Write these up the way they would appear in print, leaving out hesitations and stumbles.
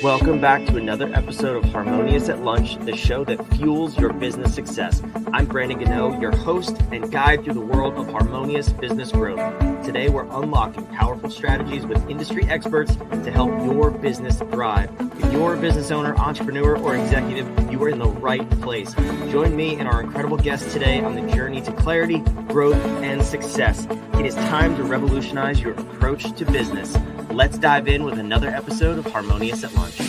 Welcome back to another episode of Harmonious at Lunch, the show that fuels your business success. I'm Brandon Gano, your host and guide through the world of harmonious business growth. Today, we're unlocking powerful strategies with industry experts to help your business thrive. If you're a business owner, entrepreneur, or executive, you are in the right place. Join me and our incredible guests today on the journey to clarity, growth, and success. It is time to revolutionize your approach to business. Let's dive in with another episode of Harmonious at Lunch.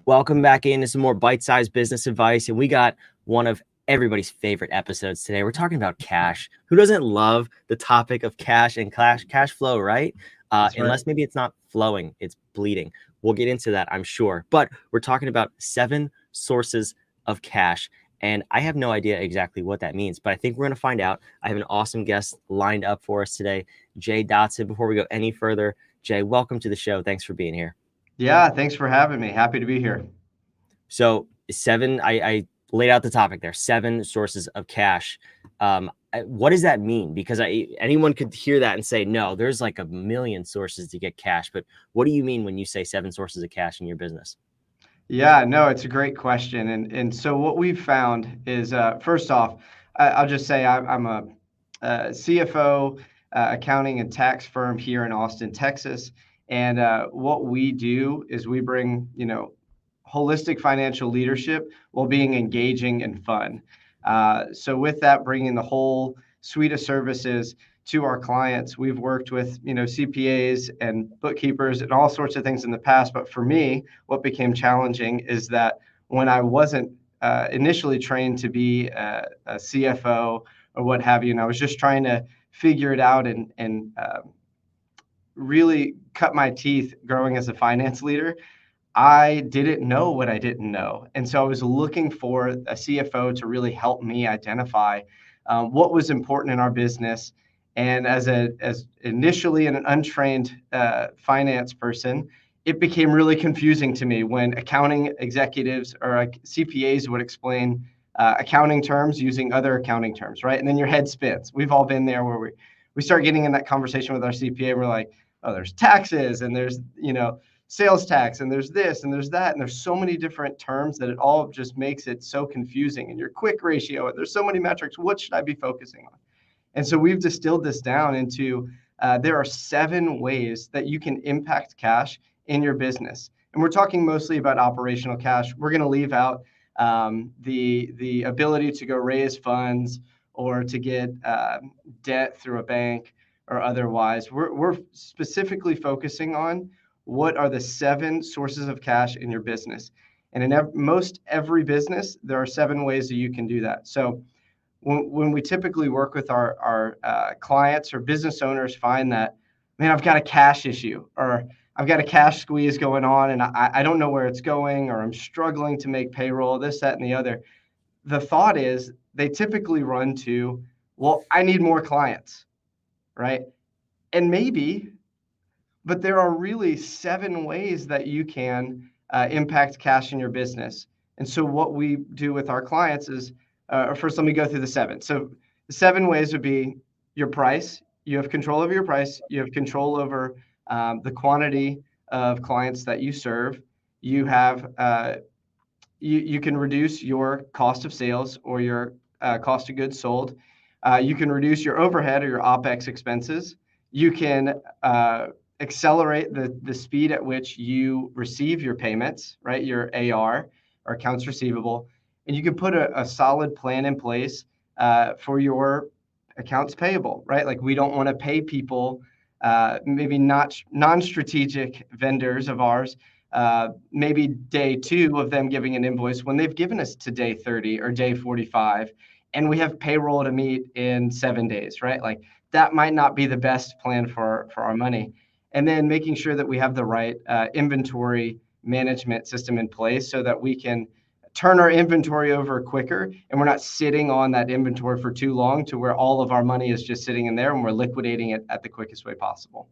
Welcome back into some more bite-sized business advice, and we got one of everybody's favorite episodes today. We're talking about cash. Who doesn't love the topic of cash and cash flow, right? Unless maybe it's not flowing, it's bleeding. We'll get into that, I'm sure. But we're talking about 7 sources of cash. And I have no idea exactly what that means, but I think we're going to find out. I have an awesome guest lined up for us today, Jay Dotson. Before we go any further, Jay, welcome to the show. Thanks for being here. Yeah, thanks for having me. Happy to be here. So 7, I laid out the topic there, 7 sources of cash. What does that mean? Because anyone could hear that and say, no, there's like a million sources to get cash. But what do you mean when you say 7 sources of cash in your business? Yeah, no, it's a great question. And so what we've found is, first off, I'll just say I'm a CFO, accounting and tax firm here in Austin, Texas. And what we do is we bring, holistic financial leadership while being engaging and fun. So with that, bringing the whole suite of services to our clients. We've worked with, CPAs and bookkeepers and all sorts of things in the past. But for me, what became challenging is that when I wasn't initially trained to be a CFO or what have you, and I was just trying to figure it out and really cut my teeth growing as a finance leader, I didn't know what I didn't know. And so I was looking for a CFO to really help me identify what was important in our business. And as initially an untrained finance person, it became really confusing to me when accounting executives or CPAs would explain accounting terms using other accounting terms, right? And then your head spins. We've all been there where we start getting in that conversation with our CPA. We're like, oh, there's taxes and there's, sales tax and there's this and there's that. And there's so many different terms that it all just makes it so confusing. And your quick ratio, and there's so many metrics. What should I be focusing on? And so we've distilled this down into there are 7 ways that you can impact cash in your business. And we're talking mostly about operational cash. We're going to leave out the ability to go raise funds or to get debt through a bank or otherwise. We're specifically focusing on what are the 7 sources of cash in your business. And in most every business, there are 7 ways that you can do that. So when we typically work with our clients or business owners, find that, man, I've got a cash issue or I've got a cash squeeze going on and I don't know where it's going, or I'm struggling to make payroll, this, that, and the other. The thought is they typically run to, well, I need more clients, right? And maybe, but there are really 7 ways that you can impact cash in your business. And so what we do with our clients is, first, let me go through the 7. So the 7 ways would be your price. You have control over your price. You have control over the quantity of clients that you serve. You have you can reduce your cost of sales or your cost of goods sold. You can reduce your overhead or your OPEX expenses. You can accelerate the speed at which you receive your payments, right? Your AR or accounts receivable. And you can put a solid plan in place for your accounts payable, right? Like we don't want to pay people, maybe not non-strategic vendors of ours, maybe day 2 of them giving an invoice when they've given us to day 30 or day 45, and we have payroll to meet in 7 days, right? Like that might not be the best plan for our money. And then making sure that we have the right inventory management system in place so that we can turn our inventory over quicker and we're not sitting on that inventory for too long to where all of our money is just sitting in there and we're liquidating it at the quickest way possible.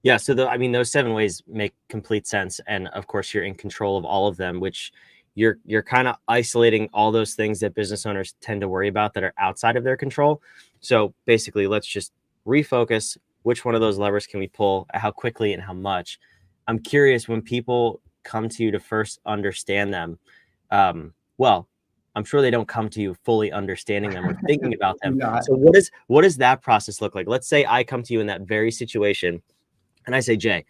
Yeah. So those 7 ways make complete sense. And of course you're in control of all of them, which you're kind of isolating all those things that business owners tend to worry about that are outside of their control. So basically let's just refocus which one of those levers can we pull, how quickly and how much. I'm curious, when people come to you to first understand them, well, I'm sure they don't come to you fully understanding them or thinking about them. Not. So what does that process look like? Let's say I come to you in that very situation and I say, Jay,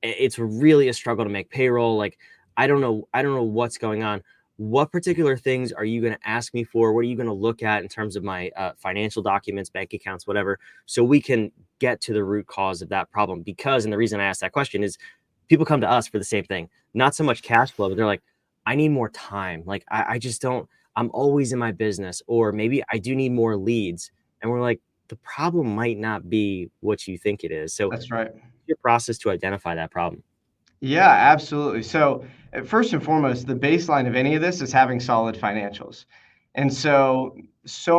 it's really a struggle to make payroll. Like, I don't know what's going on. What particular things are you going to ask me for? What are you going to look at in terms of my financial documents, bank accounts, whatever, so we can get to the root cause of that problem? Because, and the reason I asked that question is people come to us for the same thing, not so much cash flow, but they're like, I need more time. Like, I just don't, I'm always in my business, or maybe I do need more leads. And we're like, the problem might not be what you think it is. So That's right. your process to identify that problem. Yeah, absolutely. So, first and foremost, the baseline of any of this is having solid financials. And so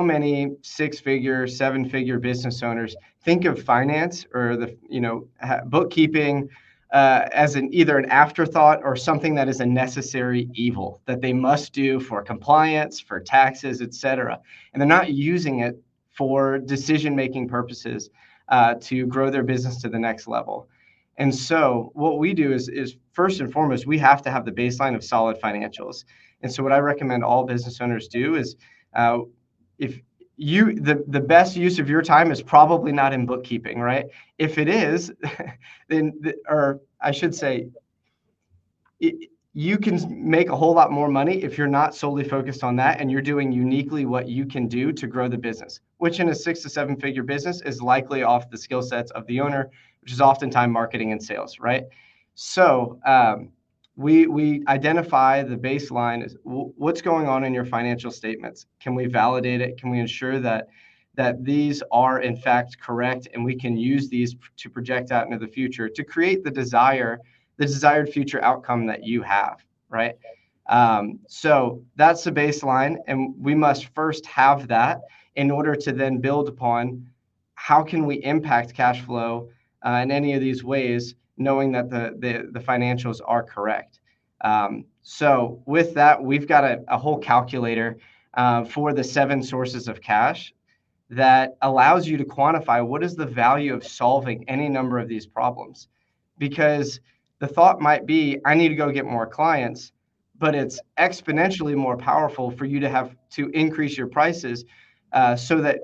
many six-figure, seven-figure business owners think of finance or bookkeeping as either an afterthought or something that is a necessary evil that they must do for compliance, for taxes, etc. And they're not using it for decision-making purposes to grow their business to the next level. And so what we do is first and foremost, we have to have the baseline of solid financials. And so what I recommend all business owners do is if the best use of your time is probably not in bookkeeping, right? If it is, or I should say, you can make a whole lot more money if you're not solely focused on that and you're doing uniquely what you can do to grow the business, which in a 6 to 7 figure business is likely off the skill sets of the owner, which is oftentimes marketing and sales, right? So we identify the baseline is what's going on in your financial statements. Can we validate it? Can we ensure that these are in fact correct, and we can use these to project out into the future to create the desired future outcome that you have, right? So that's the baseline, and we must first have that in order to then build upon how can we impact cash flow in any of these ways, knowing that the financials are correct. So with that, we've got a whole calculator for the 7 sources of cash that allows you to quantify what is the value of solving any number of these problems. Because the thought might be, I need to go get more clients, but it's exponentially more powerful for you to have to increase your prices so that,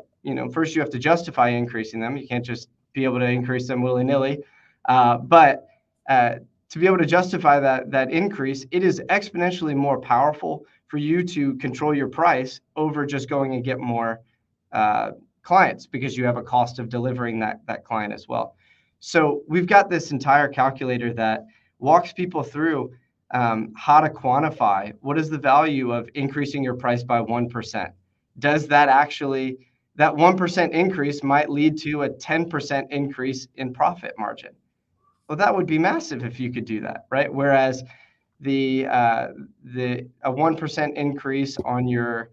first you have to justify increasing them. You can't just be able to increase them willy-nilly. But to be able to justify that increase, it is exponentially more powerful for you to control your price over just going and get more clients, because you have a cost of delivering that client as well. So we've got this entire calculator that walks people through how to quantify what is the value of increasing your price by 1%. Does that 1% increase might lead to a 10% increase in profit margin? Well, that would be massive if you could do that, right? Whereas a 1% increase on your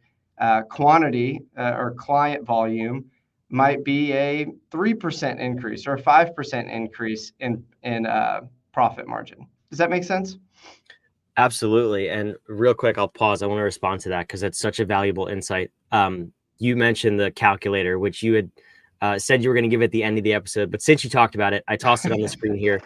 quantity or client volume might be a 3% increase or a 5% increase in profit margin. Does that make sense? Absolutely. And real quick, I'll pause. I want to respond to that because it's such a valuable insight. You mentioned the calculator, which you had said you were going to give at the end of the episode, but since you talked about it, I tossed it on the screen here.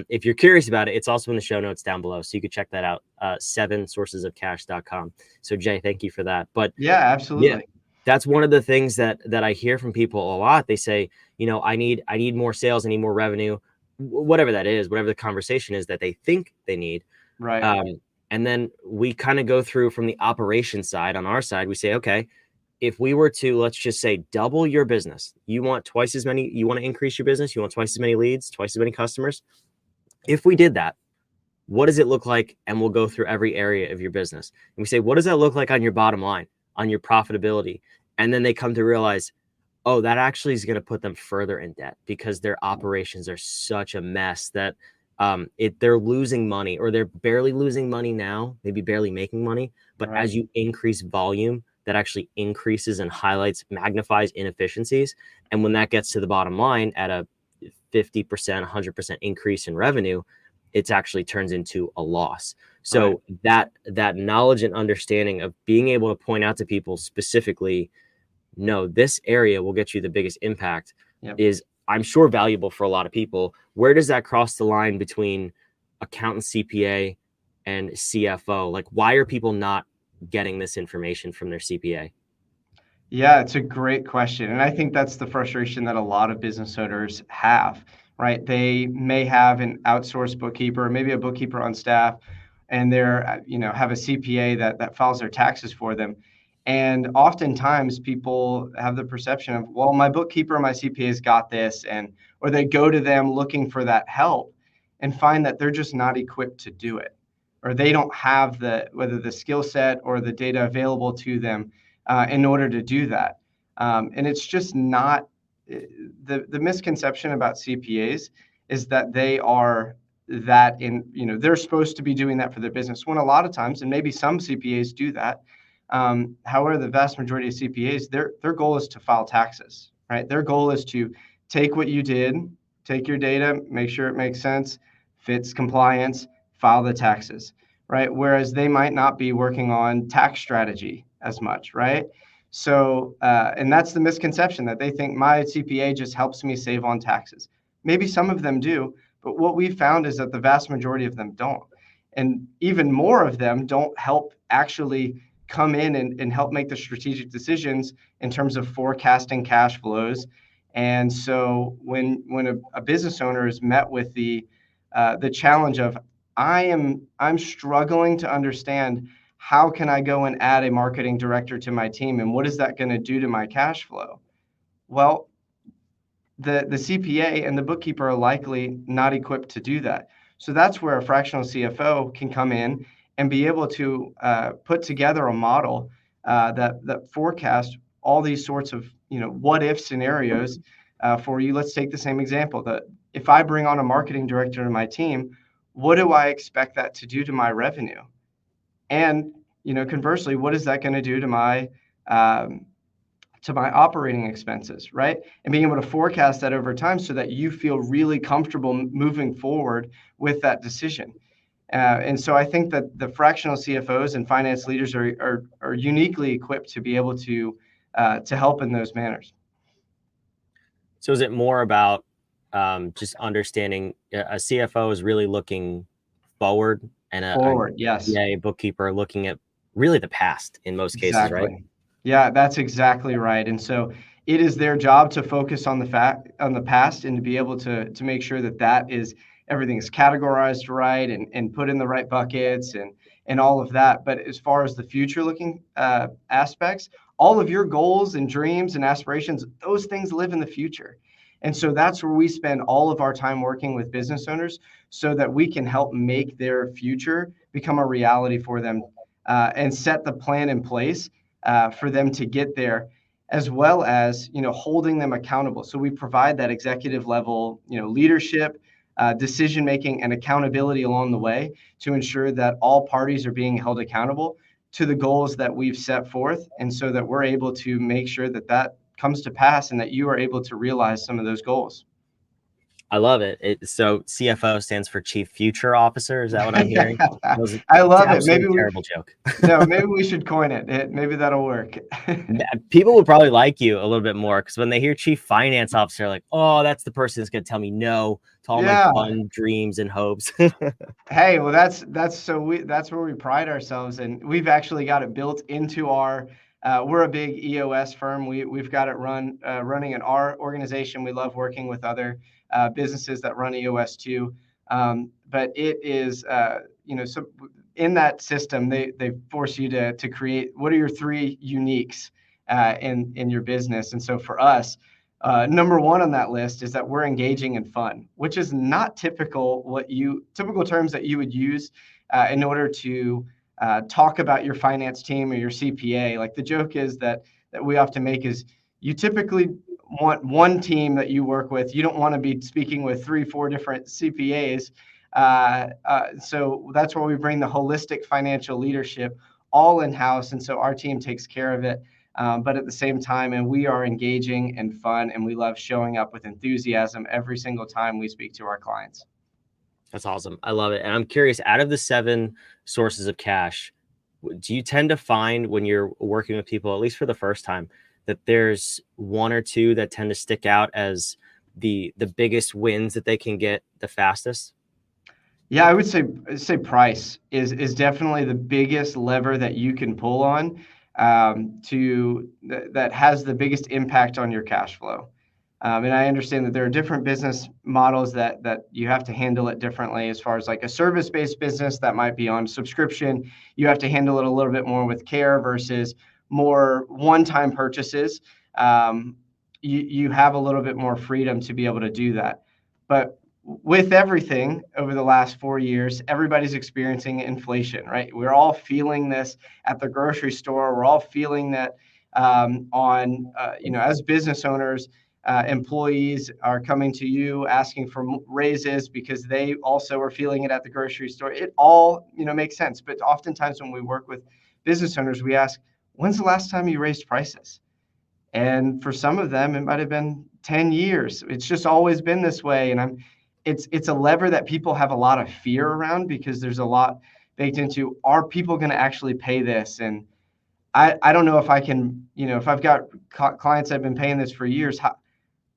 If you're curious about it, it's also in the show notes down below, so you could check that out, 7sourcesofcash.com. So Jay, thank you for that. But yeah, absolutely. Yeah, that's one of the things that I hear from people a lot. They say, I need more sales, I need more revenue, whatever that is, whatever the conversation is that they think they need. Right. And then we kind of go through from the operation side. On our side, we say, okay, if we were to, let's just say, double your business, you want to increase your business, you want twice as many leads, twice as many customers. If we did that, what does it look like? And we'll go through every area of your business. And we say, what does that look like on your bottom line, on your profitability? And then they come to realize, oh, that actually is going to put them further in debt because their operations are such a mess that they're losing money, or they're barely losing money now, maybe barely making money. But Right. As you increase volume, that actually increases and magnifies inefficiencies. And when that gets to the bottom line at a 50%, 100% increase in revenue, it actually turns into a loss. So right. that knowledge and understanding of being able to point out to people specifically, no, this area will get you the biggest impact. Yep. I'm sure valuable for a lot of people. Where does that cross the line between accountant, CPA, and CFO? Like, why are people not getting this information from their CPA? Yeah, it's a great question. And I think that's the frustration that a lot of business owners have, right? They may have an outsourced bookkeeper, maybe a bookkeeper on staff, and they're, have a CPA that files their taxes for them. And oftentimes people have the perception of, well, my bookkeeper, my CPA's got this, or they go to them looking for that help and find that they're just not equipped to do it, or they don't have whether the skill set or the data available to them in order to do that. And it's just not the misconception about CPAs is that they are they're supposed to be doing that for their business, when a lot of times, and maybe some CPAs do that. However, the vast majority of CPAs, their goal is to file taxes, right? Their goal is to take what you did, take your data, make sure it makes sense, fits compliance, file the taxes, right? Whereas they might not be working on tax strategy as much, right? So, and that's the misconception, that they think my CPA just helps me save on taxes. Maybe some of them do, but what we found is that the vast majority of them don't. And even more of them don't help actually come in and help make the strategic decisions in terms of forecasting cash flows. And so when a business owner is met with the challenge of, I'm struggling to understand, how can I go and add a marketing director to my team, and what is that going to do to my cash flow? Well, the CPA and the bookkeeper are likely not equipped to do that. So that's where a fractional CFO can come in and be able to put together a model that forecasts all these sorts of what if scenarios for you. Let's take the same example. That if I bring on a marketing director to my team, what do I expect that to do to my revenue? And conversely, what is that going to do to my operating expenses, right? And being able to forecast that over time so that you feel really comfortable moving forward with that decision. And so I think that the fractional CFOs and finance leaders are uniquely equipped to be able to help in those manners. So is it more about just understanding a CFO is really looking forward, and Forward, yes. a bookkeeper looking at really the past in most cases, right? Exactly. Yeah, that's exactly right. And so it is their job to focus on the past, and to be able to make sure that everything is categorized right and put in the right buckets and all of that. But as far as the future looking aspects, all of your goals and dreams and aspirations, those things live in the future. And so that's where we spend all of our time working with business owners, so that we can help make their future become a reality for them, and set the plan in place for them to get there, as well as holding them accountable. So we provide that executive level leadership, decision making, and accountability along the way, to ensure that all parties are being held accountable to the goals that we've set forth, and so that we're able to make sure that comes to pass, and that you are able to realize some of those goals. I love it. So CFO stands for Chief Future Officer. Is that what I'm hearing? I love it. Maybe terrible joke. No, maybe we should coin it. Maybe that'll work. People would probably like you a little bit more, because when they hear Chief Finance Officer, like, oh, that's the person that's going to tell me no to all my fun dreams and hopes. Hey, well, that's where we pride ourselves, and we've actually got it built into our. We're a big EOS firm. We've got it running in our organization. We love working with other businesses that run EOS too. But it is, so in that system, they force you to create, what are your 3 uniques in your business. And so for us, number 1 on that list is that we're engaging and fun, which is not typical terms that you would use in order to talk about your finance team or your CPA. Like, the joke is that we often make is, you typically want one team that you work with. You don't want to be speaking with 3-4 different CPAs. So that's where we bring the holistic financial leadership all in-house. And so our team takes care of it. But at the same time, and we are engaging and fun, and we love showing up with enthusiasm every single time we speak to our clients. That's awesome. I love it. And I'm curious, out of the 7 sources of cash, do you tend to find when you're working with people, at least for the first time, that there's 1 or 2 that tend to stick out as the biggest wins that they can get the fastest? Yeah, I would say price is definitely the biggest lever that you can pull on that has the biggest impact on your cash flow. And I understand that there are different business models that you have to handle it differently. As far as like a service-based business that might be on subscription, you have to handle it a little bit more with care versus more one-time purchases. You have a little bit more freedom to be able to do that. But with everything over the last 4 years, everybody's experiencing inflation, right? We're all feeling this at the grocery store. We're all feeling that as business owners. Employees are coming to you asking for raises because they also are feeling it at the grocery store. It all, makes sense. But oftentimes when we work with business owners, we ask, when's the last time you raised prices? And for some of them, it might have been 10 years. It's just always been this way. And it's a lever that people have a lot of fear around because there's a lot baked into, are people going to actually pay this? And I don't know if I can, if I've got clients that have been paying this for years,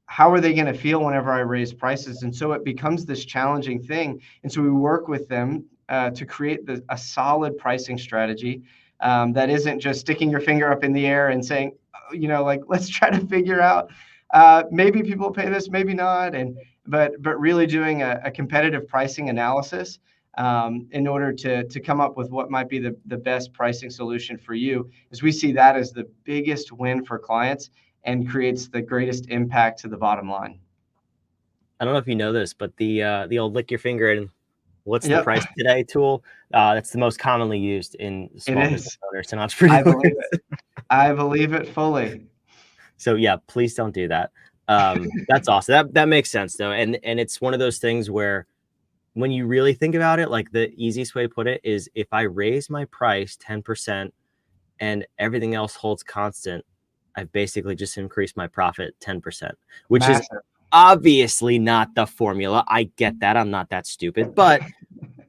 how are they going to feel whenever I raise prices? And so it becomes this challenging thing. And so we work with them to create a solid pricing strategy that isn't just sticking your finger up in the air and saying, let's try to figure out maybe people pay this, maybe not. But really doing a competitive pricing analysis in order to come up with what might be the best pricing solution for you, as we see that as the biggest win for clients and creates the greatest impact to the bottom line. I don't know if you know this, but the old lick your finger and what's the Yep. price today tool, that's the most commonly used in It small business is. owners and I entrepreneurs. believe it. I believe it fully. So yeah, please don't do that. That's awesome. That makes sense though. And it's one of those things where when you really think about it, like the easiest way to put it is if I raise my price 10% and everything else holds constant, I've basically just increased my profit 10%, which is Massive. obviously not the formula. I get that. I'm not that stupid. But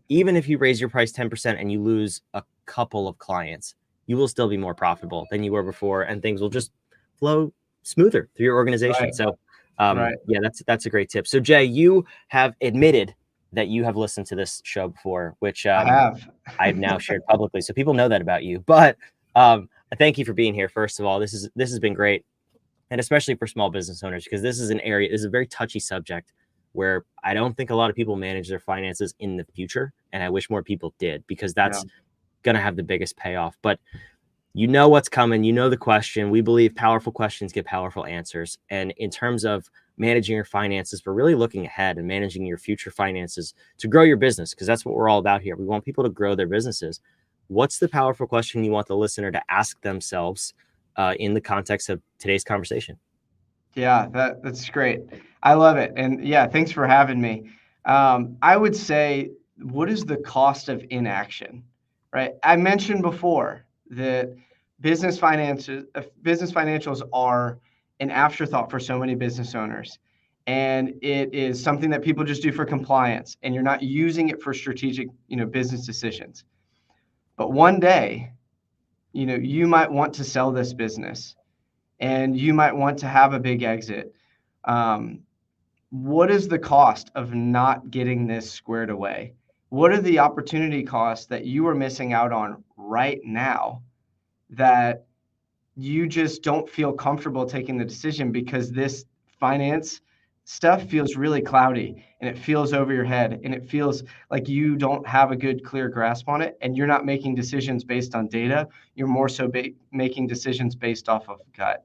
even if you raise your price 10% and you lose a couple of clients, you will still be more profitable than you were before, and things will just flow smoother through your organization. Right. So, Right. yeah, that's a great tip. So, Jay, you have admitted that you have listened to this show before, which I have. I've now shared publicly, so people know that about you. But I thank you for being here. First of all, this has been great, and especially for small business owners, because this is a very touchy subject where I don't think a lot of people manage their finances in the future, and I wish more people did, because that's going to have the biggest payoff. But you know what's coming. You know the question. We believe powerful questions get powerful answers. And in terms of managing your finances, we're really looking ahead and managing your future finances to grow your business, because that's what we're all about here. We want people to grow their businesses. What's the powerful question you want the listener to ask themselves in the context of today's conversation? Yeah, that's great. I love it. And yeah, thanks for having me. I would say, what is the cost of inaction? Right? I mentioned before that business financials are an afterthought for so many business owners. And it is something that people just do for compliance, and you're not using it for strategic, business decisions. But one day, you might want to sell this business and you might want to have a big exit. Um, what is the cost of not getting this squared away? What are the opportunity costs that you are missing out on right now that you just don't feel comfortable taking the decision because this finance stuff feels really cloudy and it feels over your head and it feels like you don't have a good clear grasp on it, and you're not making decisions based on data. You're more so making decisions based off of gut.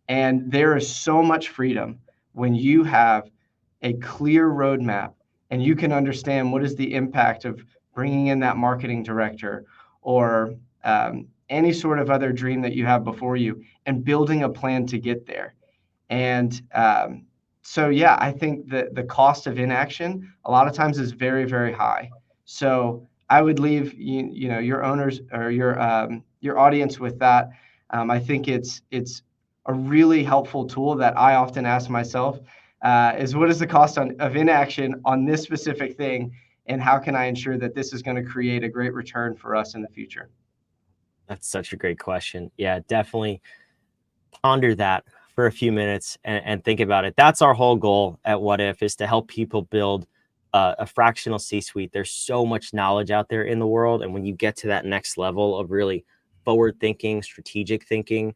And there is so much freedom when you have a clear roadmap and you can understand what is the impact of bringing in that marketing director or any sort of other dream that you have before you and building a plan to get there. And so, yeah, I think that the cost of inaction a lot of times is very, very high. So I would leave your owners or your audience with that. I think it's a really helpful tool that I often ask myself is, what is the cost of inaction on this specific thing, and how can I ensure that this is going to create a great return for us in the future? That's such a great question. Yeah, definitely ponder that for a few minutes and think about it. That's our whole goal at What If, is to help people build a fractional C-suite. There's so much knowledge out there in the world. And when you get to that next level of really forward thinking, strategic thinking,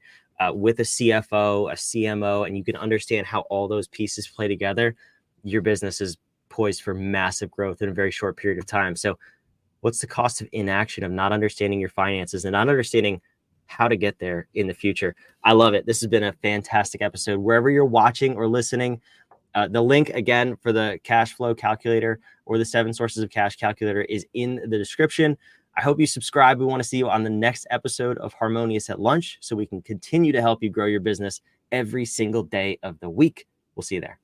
with a CFO, a CMO, and you can understand how all those pieces play together, your business is poised for massive growth in a very short period of time. So what's the cost of inaction, of not understanding your finances and not understanding how to get there in the future? I love it. This has been a fantastic episode. Wherever you're watching or listening, the link again for the cash flow calculator or the 7 sources of cash calculator is in the description. I hope you subscribe. We want to see you on the next episode of Harmonious at Lunch so we can continue to help you grow your business every single day of the week. We'll see you there.